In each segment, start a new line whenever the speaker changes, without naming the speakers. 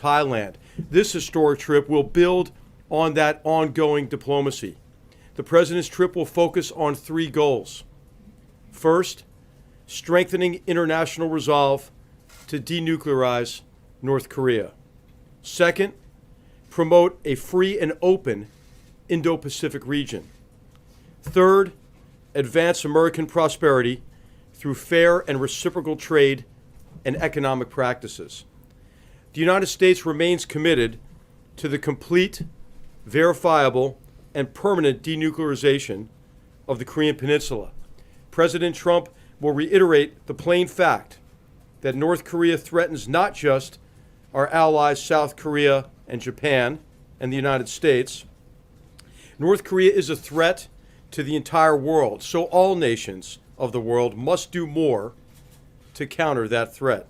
Thailand. This historic trip will build on that ongoing diplomacy. The president's trip will focus on three goals. First, strengthening international resolve to denuclearize North Korea. Second, promote a free and open Indo-Pacific region. Third, advance American prosperity through fair and reciprocal trade and economic practices. The United States remains committed to the complete, verifiable, and permanent denuclearization of the Korean Peninsula. President Trump will reiterate the plain fact that North Korea threatens not just our allies South Korea and Japan and the United States. North Korea is a threat to the entire world, so all nations of the world must do more to counter that threat.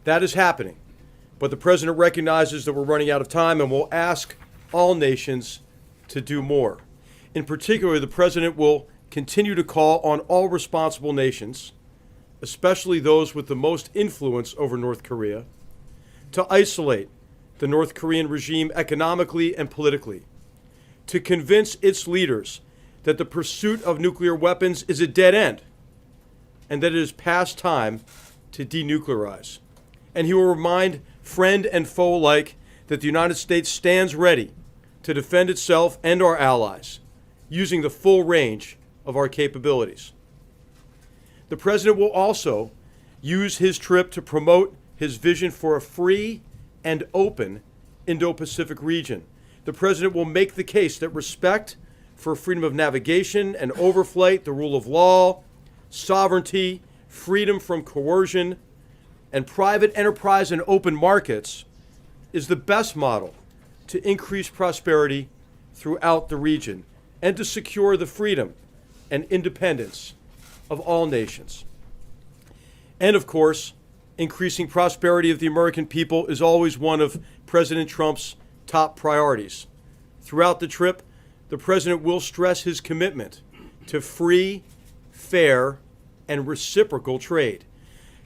That is happening, but the president recognizes that we're running out of time and will ask all nations to do more. In particular, the president will continue to call on all responsible nations, especially those with the most influence over North Korea, to isolate the North Korean regime economically and politically, to convince its leaders that the pursuit of nuclear weapons is a dead end and that it is past time to denuclearize. And he will remind friend and foe alike that the United States stands ready to defend itself and our allies using the full range of our capabilities. The president will also use his trip to promote his vision for a free and open Indo-Pacific region. The president will make the case that respect for freedom of navigation and overflight, the rule of law, sovereignty, freedom from coercion, and private enterprise and open markets is the best model to increase prosperity throughout the region and to secure the freedom and independence of all nations. And of course, increasing prosperity of the American people is always one of President Trump's top priorities. Throughout the trip, the president will stress his commitment to free, fair, and reciprocal trade.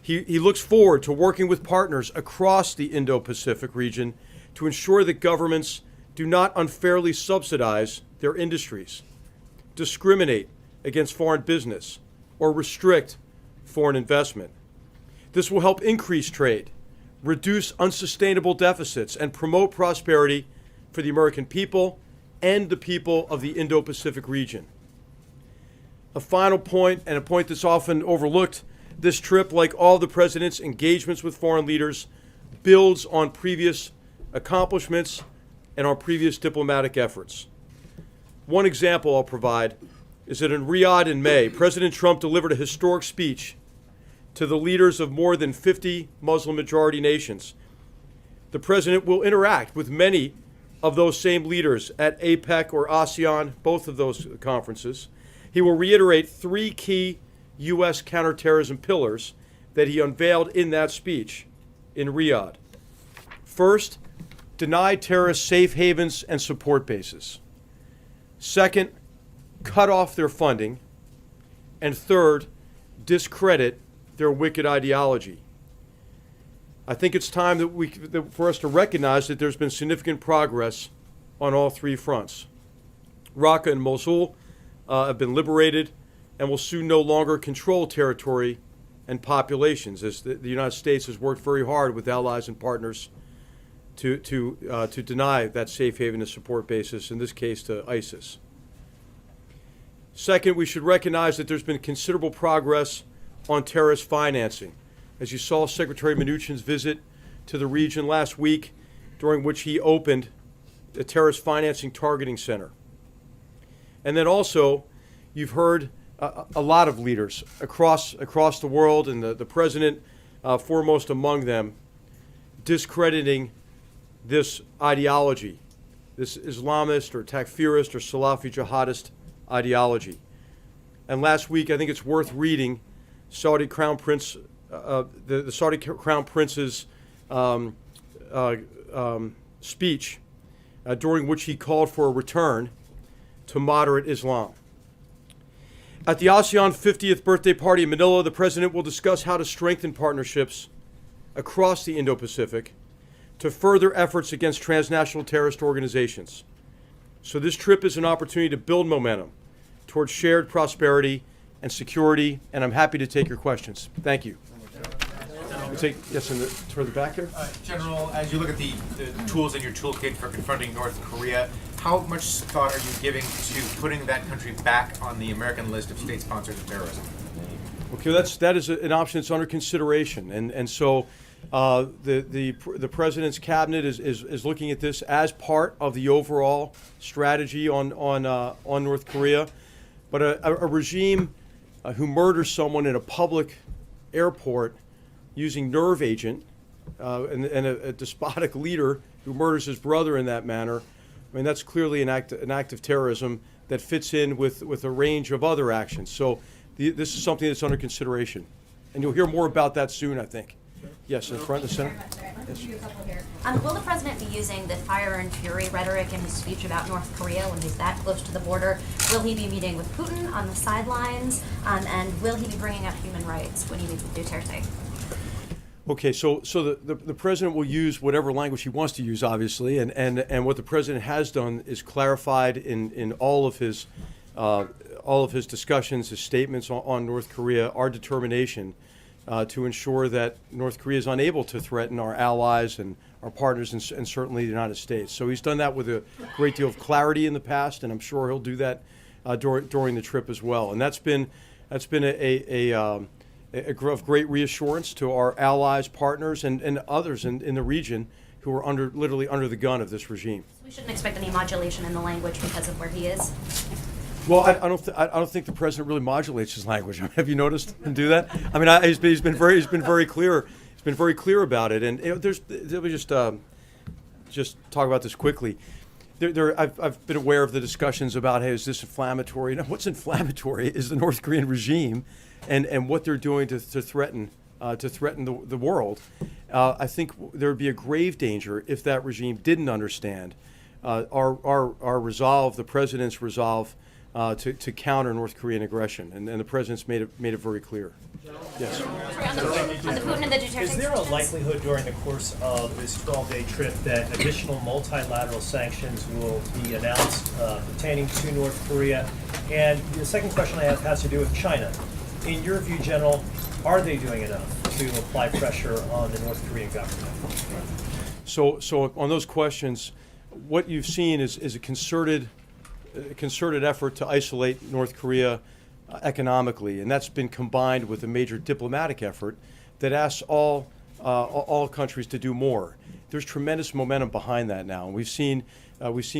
He looks forward to working with partners across the Indo-Pacific region to ensure that governments do not unfairly subsidize their industries, discriminate against foreign business, or restrict foreign investment. This will help increase trade, reduce unsustainable deficits, and promote prosperity for the American people and the people of the Indo-Pacific region. A final point, and a point that's often overlooked, this trip, like all the president's engagements with foreign leaders, builds on previous accomplishments and on previous diplomatic efforts. One example I'll provide is that in Riyadh in May, President Trump delivered a historic speech to the leaders of more than 50 Muslim-majority nations. The president will interact with many of those same leaders at APEC or ASEAN, both of those conferences. He will reiterate three key U.S. counterterrorism pillars that he unveiled in that speech in Riyadh. First, deny terrorists safe havens and support bases. Second, cut off their funding. And third, discredit their wicked ideology. I think it's time for us to recognize that there's been significant progress on all three fronts. Raqqa and Mosul have been liberated and will soon no longer control territory and populations, as the United States has worked very hard with allies and partners to deny that safe haven and support basis, in this case to ISIS. Second, we should recognize that there's been considerable progress on terrorist financing. As you saw Secretary Mnuchin's visit to the region last week, during which he opened the Terrorist Financing Targeting Center. And then also, you've heard a lot of leaders across the world, and the president foremost among them, discrediting this ideology, this Islamist or Takfirist or Salafi jihadist ideology. And last week, I think it's worth reading Saudi Crown Prince, the Saudi Crown Prince's speech, during which he called for a return to moderate Islam. At the ASEAN 50th birthday party in Manila, the president will discuss how to strengthen partnerships across the Indo-Pacific to further efforts against transnational terrorist organizations. So this trip is an opportunity to build momentum towards shared prosperity and security, and I'm happy to take your questions. Thank you. Yes, toward the back here.
General, as you look at the tools in your toolkit for confronting North Korea, how much thought are you giving to putting that country back on the American list of state sponsors of terrorism?
Okay, that is an option that's under consideration, and so the president's cabinet is looking at this as part of the overall strategy on North Korea. But a regime who murders someone in a public airport using nerve agent and a despotic leader who murders his brother in that manner, I mean, that's clearly an act of terrorism that fits in with a range of other actions. So this is something that's under consideration. And you'll hear more about that soon, I think. Yes, in front of the center.
Yes. Will the president be using the fire and fury rhetoric in his speech about North Korea when he's that close to the border? Will he be meeting with Putin on the sidelines? And will he be bringing up human rights when he meets with Duterte?
Okay, so the president will use whatever language he wants to use, obviously, and what the president has done is clarified in all of his discussions, his statements on North Korea, our determination to ensure that North Korea is unable to threaten our allies and our partners and certainly the United States. So he's done that with a great deal of clarity in the past, and I'm sure he'll do that during the trip as well. And that's been of great reassurance to our allies, partners, and others in the region who are literally under the gun of this regime.
We shouldn't expect any modulation in the language because of where he is.
Well, I don't think the president really modulates his language. Have you noticed him do that? I mean, he's been very clear. He's been very clear about it. And let me just talk about this quickly. I've been aware of the discussions about, hey, is this inflammatory? No, what's inflammatory is the North Korean regime and what they're doing to threaten the world. I think there would be a grave danger if that regime didn't understand our resolve, the president's resolve, to counter North Korean aggression, and the president's made it very clear. Yes.
On the Putin and the Duterte
Is there a likelihood during the course of this 12-day trip that additional multilateral sanctions will be announced pertaining to North Korea? And the second question I have has to do with China. In your view, General, are they doing enough to apply pressure on the North Korean government?
So on those questions, what you've seen is a concerted effort to isolate North Korea economically, and that's been combined with a major diplomatic effort that asks all countries to do more. There's tremendous momentum behind that now, and we've seen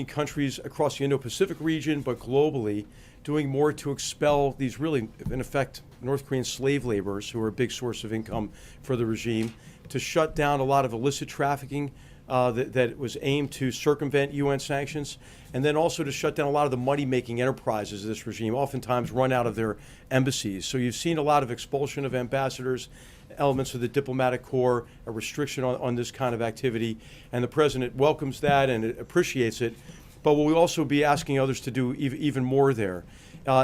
countries across the Indo-Pacific region, but globally, doing more to expel these really, in effect, North Korean slave laborers who are a big source of income for the regime, to shut down a lot of illicit trafficking that was aimed to circumvent UN sanctions, and then also to shut down a lot of the money-making enterprises of this regime, oftentimes run out of their embassies. So you've seen a lot of expulsion of ambassadors, elements of the diplomatic corps, a restriction on this kind of activity, and the president welcomes that and appreciates it, but we'll also be asking others to do even more there.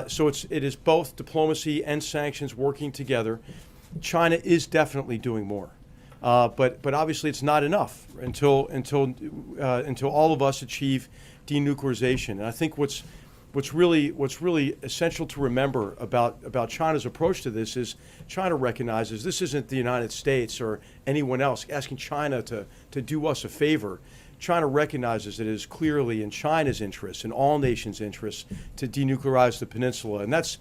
So it is both diplomacy and sanctions working together. China is definitely doing more. But obviously it's not enough until all of us achieve denuclearization. And I think what's really essential to remember about China's approach to this is China recognizes this isn't the United States or anyone else asking China to do us a favor. China recognizes that it is clearly in China's interest, in all nations' interests, to denuclearize the peninsula, and that's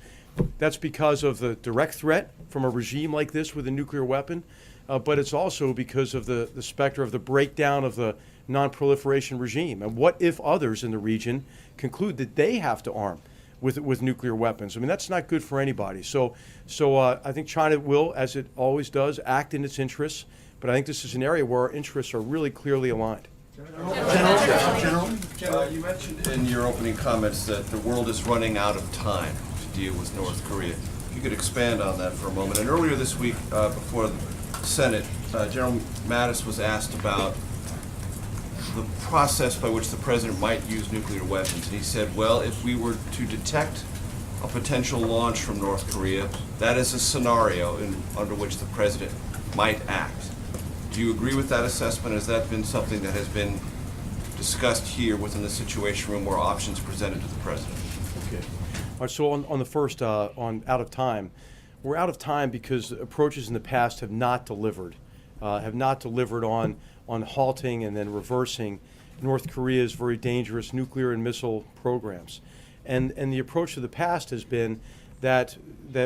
because of the direct threat from a regime like this with a nuclear weapon. But it's also because of the specter of the breakdown of the non-proliferation regime. And what if others in the region conclude that they have to arm with nuclear weapons? I mean, that's not good for anybody. So I think China will, as it always does, act in its interests. But I think this is an area where our interests are really clearly aligned.
General, you mentioned in your opening comments that the world is running out of time to deal with North Korea. If you could expand on that for a moment. And earlier this week, before the Senate, General Mattis was asked about the process by which the president might use nuclear weapons. And he said, well, if we were to detect a potential launch from North Korea, that is a scenario under which the president might act. Do Do you agree with that assessment? Has that been something that has been discussed here within the Situation Room where options presented to the president?
Okay. All right, so on the first, on out of time, we're out of time because approaches in the past have not delivered on halting and then reversing North Korea's very dangerous nuclear and missile programs. And the approach of the past has been that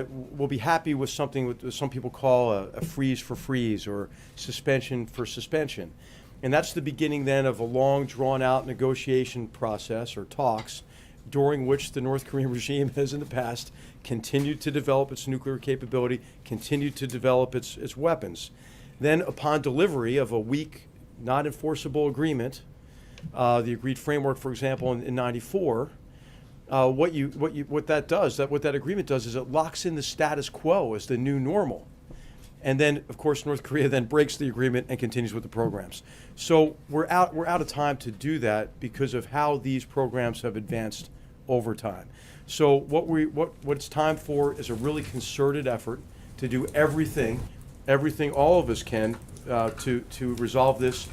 we'll be happy with something what some people call a freeze for freeze or suspension for suspension. And that's the beginning then of a long drawn-out negotiation process or talks during which the North Korean regime has in the past continued to develop its nuclear capability, continued to develop its weapons. Then upon delivery of a weak, not enforceable agreement, the agreed framework, for example, in '94, what that agreement does is it locks in the status quo as the new normal. And then, of course, North Korea then breaks the agreement and continues with the programs. So we're out of time to do that because of how these programs have advanced over time. So what it's time for is a really concerted effort to do everything all of us can to resolve this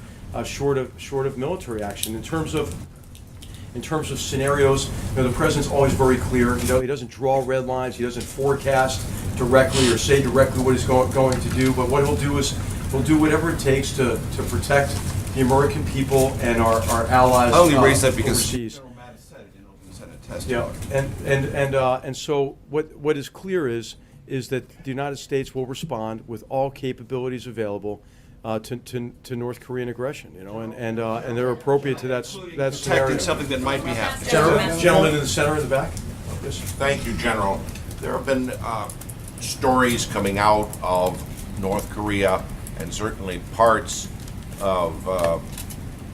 short of military action. In terms of scenarios, the president's always very clear. He doesn't draw red lines. He doesn't forecast directly or say directly what he's going to do. But what he'll do is he'll do whatever it takes to protect the American people and our allies.
I only raise that because
overseas.
General Mattis said it in open Senate testimony.
Yeah, and so what is clear is that the United States will respond with all capabilities available to North Korean aggression, and they're appropriate to that scenario.
Protecting something that might be happening.
Gentleman in the center in the back. Yes.
Thank you, General. There have been stories coming out of North Korea and certainly parts of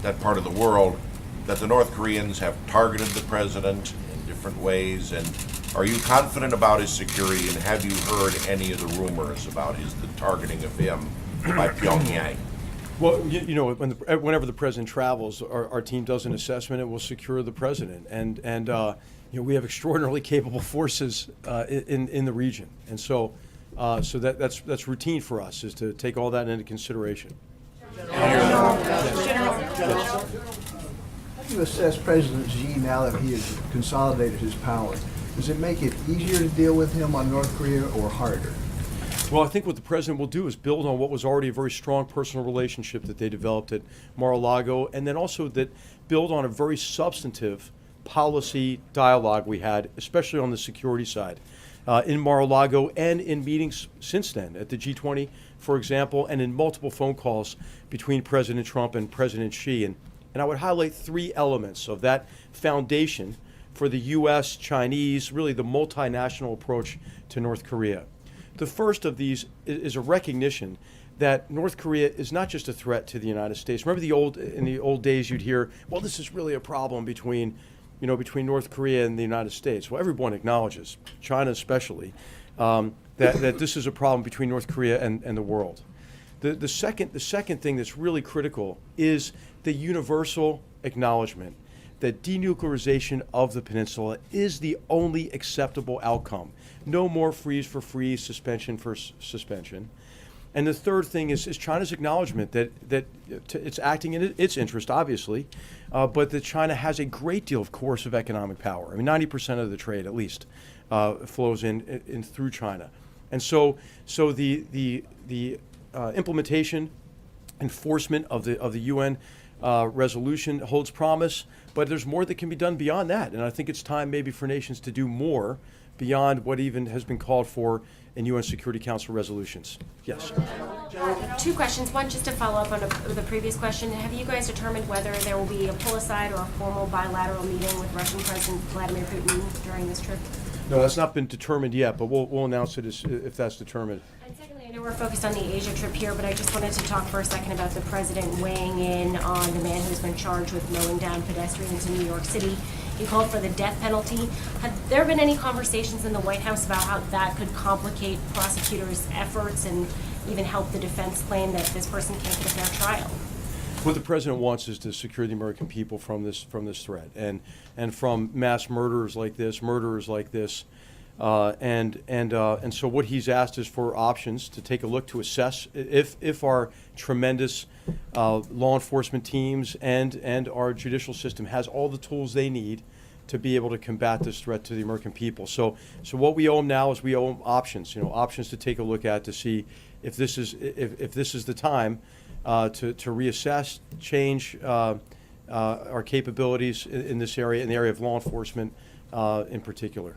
that part of the world that the North Koreans have targeted the president in different ways. And are you confident about his security, and have you heard any of the rumors about the targeting of him by Pyongyang?
Well, whenever the president travels, our team does an assessment and will secure the president. And we have extraordinarily capable forces in the region. And so that's routine for us, is to take all that into consideration.
How do you assess President Xi now that he has consolidated his power? Does it make it easier to deal with him on North Korea or harder?
Well, I think what the president will do is build on what was already a very strong personal relationship that they developed at Mar-a-Lago, and then also that build on a very substantive policy dialogue we had, especially on the security side, in Mar-a-Lago and in meetings since then, at the G20, for example, and in multiple phone calls between President Trump and President Xi. And I would highlight three elements of that foundation for the U.S., Chinese, really the multinational approach to North Korea. The first of these is a recognition that North Korea is not just a threat to the United States. Remember in the old days you'd hear, well, this is really a problem between North Korea and the United States. Well, everyone acknowledges, China especially, that this is a problem between North Korea and the world. The second thing that's really critical is the universal acknowledgement that denuclearization of the peninsula is the only acceptable outcome. No more freeze for freeze, suspension for suspension. And the third thing is China's acknowledgement that it's acting in its interest, obviously, but that China has a great deal of coercive economic power. I mean, 90% of the trade, at least, flows in through China. And so the implementation, enforcement of the UN resolution holds promise, but there's more that can be done beyond that. And I think it's time maybe for nations to do more beyond what even has been called for in UN Security Council resolutions. Yes.
Two questions. One, just to follow up on the previous question. Have you guys determined whether there will be a pull-aside or a formal bilateral meeting with Russian President Vladimir Putin during this trip?
No, that's not been determined yet, but we'll announce it if that's determined.
And secondly, I know we're focused on the Asia trip here, but I just wanted to talk for a second about the president weighing in on the man who's been charged with mowing down pedestrians in New York City. He called for the death penalty. Have there been any conversations in the White House about how that could complicate prosecutors' efforts and even help the defense claim that this person can't get a fair trial?
What the president wants is to secure the American people from this threat and from mass murderers like this, And so what he's asked is for options to take a look to assess if our tremendous law enforcement teams and our judicial system has all the tools they need to be able to combat this threat to the American people. So what we owe them now is we owe them options, options to take a look at to see if this is the time to reassess, change our capabilities in this area, in the area of law enforcement in particular.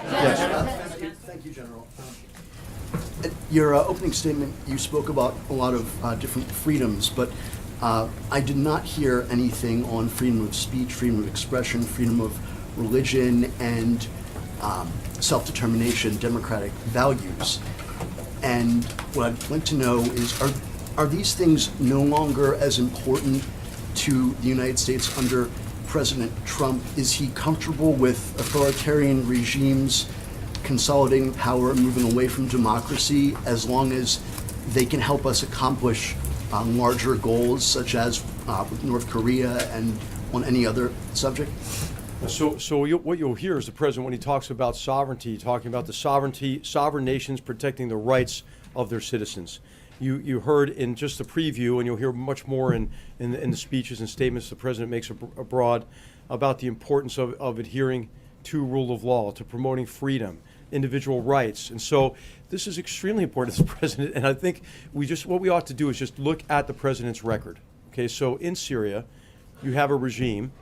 Thank you, General. At your opening statement, you spoke about a lot of different freedoms, but I did not hear anything on freedom of speech, freedom of expression, freedom of religion, and self-determination, democratic values. And what I'd like to know is, are these things no longer as important to the United States under President Trump? Is he comfortable with authoritarian regimes consolidating power and moving away from democracy as long as they can help us accomplish larger goals, such as with North Korea and on any other subject?
What you'll hear is the president, when he talks about sovereignty, talking about the sovereign nations protecting the rights of their citizens. You heard in just the preview, and you'll hear much more in the speeches and statements the president makes abroad about the importance of adhering to rule of law, to promoting freedom, individual rights. And so this is extremely important to the president, and I think what we ought to do is just look at the president's record. Okay, so in Syria, you have a regime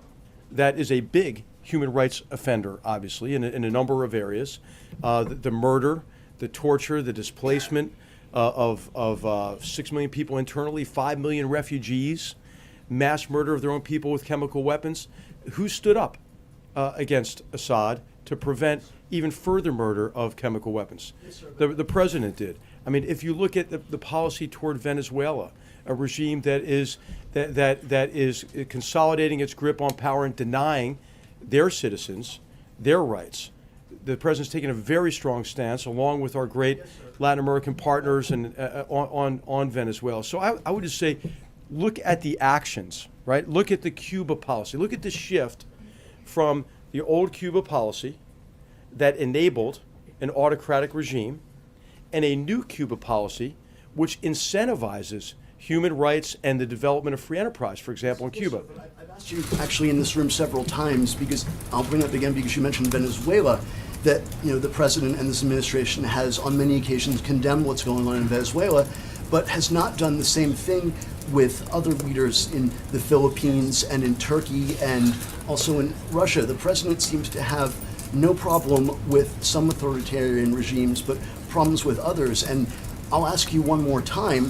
that is a big human rights offender, obviously, in a number of areas. The murder, the torture, the displacement of 6 million people internally, 5 million refugees, mass murder of their own people with chemical weapons. Who stood up against Assad to prevent even further murder of chemical weapons? The president did. I mean, if you look at the policy toward Venezuela, a regime that is consolidating its grip on power and denying their citizens their rights. The president's taken a very strong stance, along with our great Latin American partners, and on Venezuela. So I would just say, look at the actions, right? Look at the Cuba policy. Look at the shift from the old Cuba policy that enabled an autocratic regime and a new Cuba policy which incentivizes human rights and the development of free enterprise, for example, in Cuba.
I've asked you actually in this room several times, because I'll bring it up again because you mentioned Venezuela, that the president and this administration has on many occasions condemned what's going on in Venezuela, but has not done the same thing with other leaders in the Philippines and in Turkey and also in Russia. The president seems to have no problem with some authoritarian regimes, but problems with others. And I'll ask you one more time,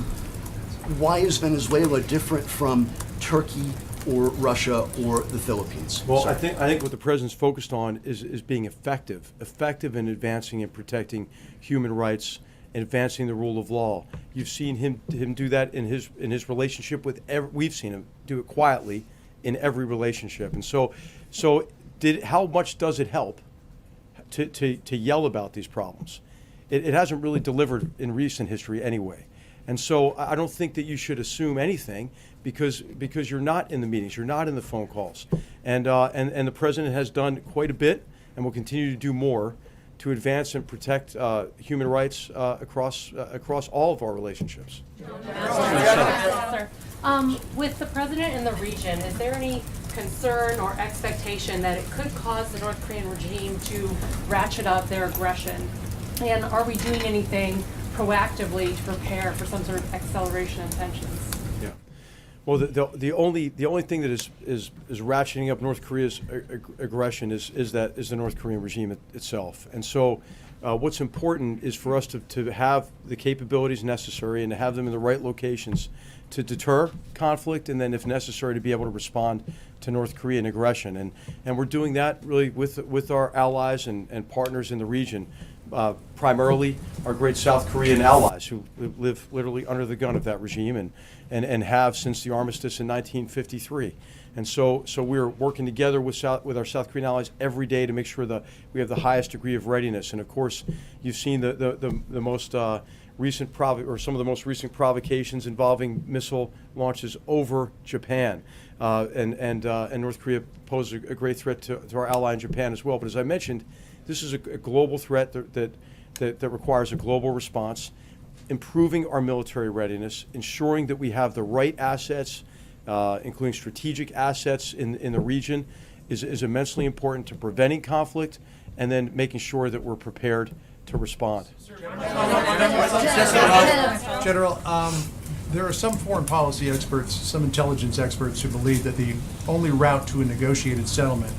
why is Venezuela different from Turkey or Russia or the Philippines?
Well, I think what the president's focused on is being effective in advancing and protecting human rights and advancing the rule of law. You've seen him do that in his relationship with we've seen him do it quietly in every relationship. And so how much does it help to yell about these problems? It hasn't really delivered in recent history anyway. And so I don't think that you should assume anything because you're not in the meetings, you're not in the phone calls. And the president has done quite a bit and will continue to do more to advance and protect human rights across all of our relationships.
With the president in the region, is there any concern or expectation that it could cause the North Korean regime to ratchet up their aggression? And are we doing anything proactively to prepare for some sort of acceleration of tensions?
Yeah. Well, the only thing that is ratcheting up North Korea's aggression is the North Korean regime itself. And so, what's important is for us to have the capabilities necessary and to have them in the right locations to deter conflict, and then, if necessary, to be able to respond to North Korean aggression. And we're doing that really with our allies and partners in the region. Primarily our great South Korean allies who live literally under the gun of that regime and have since the armistice in 1953. And so we're working together with our South Korean allies every day to make sure that we have the highest degree of readiness. And of course, you've seen the most recent some of the most recent provocations involving missile launches over Japan. And North Korea poses a great threat to our ally in Japan as well. But as I mentioned, This is a global threat that requires a global response. Improving our military readiness, ensuring that we have the right assets, including strategic assets in the region, is immensely important to preventing conflict and then making sure that we're prepared to respond.
General, there are some foreign policy experts, some intelligence experts who believe that the only route to a negotiated settlement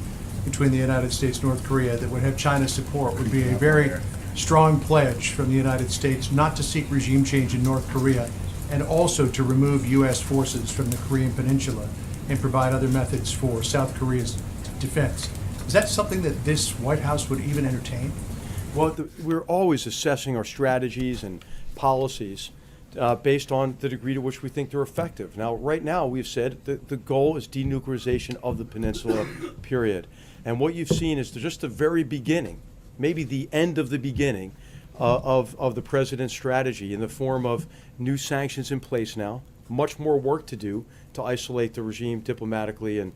between the United States and North Korea that would have China's support would be a very strong pledge from the United States not to seek regime change in North Korea and also to remove U.S. forces from the Korean Peninsula and provide other methods for South Korea's defense. Is that something that this White House would even entertain?
Well, we're always assessing our strategies and policies based on the degree to which we think they're effective. Now, right now, we've said that the goal is denuclearization of the peninsula, period. And what you've seen is just the very beginning, maybe the end of the beginning of the president's strategy in the form of new sanctions in place now, much more work to do to isolate the regime diplomatically and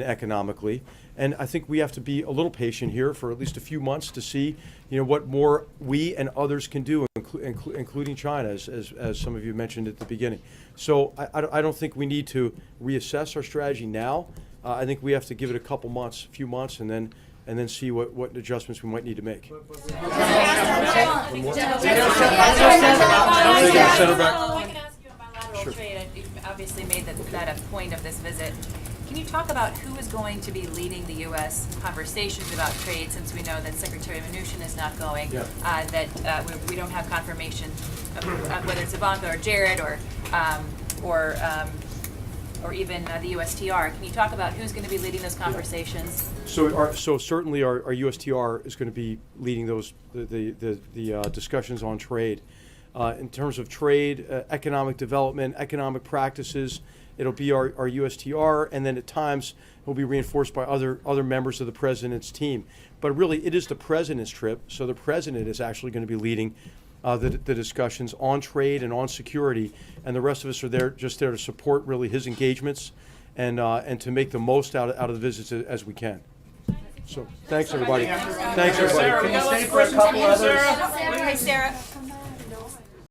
economically. And I think we have to be a little patient here for at least a few months to see, what more we and others can do, including China, as some of you mentioned at the beginning. So I don't think we need to reassess our strategy now. I think we have to give it a few months, and then see what adjustments we might need to make.
I can ask you about bilateral trade. You've obviously made that a point of this visit. Can you talk about who is going to be leading the U.S. conversations about trade, since we know that Secretary Mnuchin is not going, that we don't have confirmation of whether it's Ivanka or Jared or even the USTR. Can you talk about who's going to be leading those conversations?
So certainly our USTR is going to be leading the discussions on trade. In terms of trade, economic development, economic practices, it'll be our USTR, and then at times it will be reinforced by other members of the president's team. But really, it is the president's trip, so the president is actually going to be leading the discussions on trade and on security, and the rest of us are just there to support really his engagements and to make the most out of the visits as we can. So thanks everybody. Thanks everybody.
Can you stay for a couple others?
Sarah.